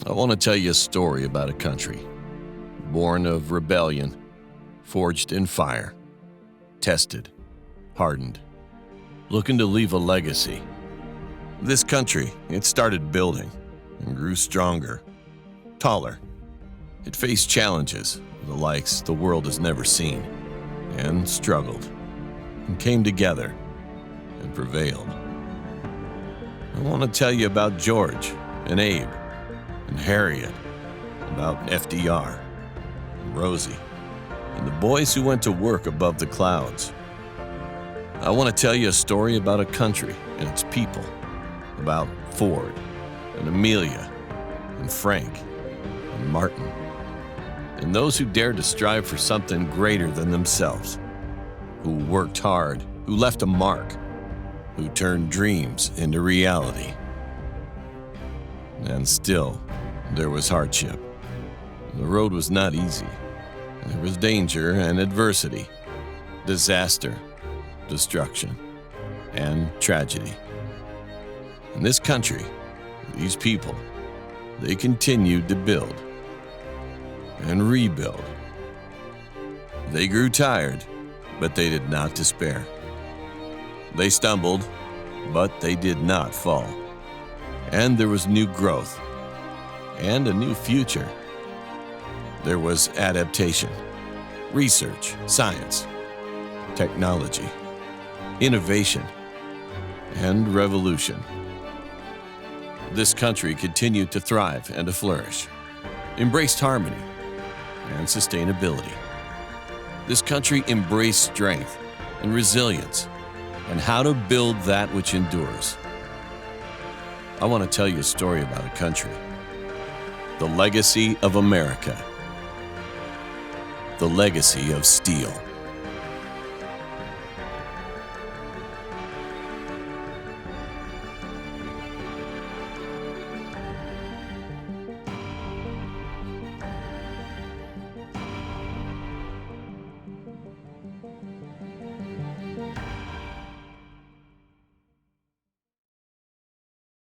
I want to tell you a story about a country born of rebellion, forged in fire, tested, hardened, looking to leave a legacy. This country, it started building and grew stronger, taller. It faced challenges, the likes the world has never seen, and struggled, and came together and prevailed. I want to tell you about George and Abe and Harriet, about FDR and Rosie, and the boys who went to work above the clouds. I want to tell you a story about a country and its people, about Ford and Amelia and Frank and Martin, and those who dared to strive for something greater than themselves, who worked hard, who left a mark, who turned dreams into reality. And still, there was hardship. The road was not easy. There was danger and adversity, disaster, destruction, and tragedy. In this country, these people, they continued to build and rebuild. They grew tired, but they did not despair. They stumbled, but they did not fall. And there was new growth and a new future. There was adaptation, research, science, technology, innovation, and revolution. This country continued to thrive and to flourish, embraced harmony and sustainability. This country embraced strength and resilience and how to build that which endures. I want to tell you a story about a country, the legacy of America, the legacy of steel.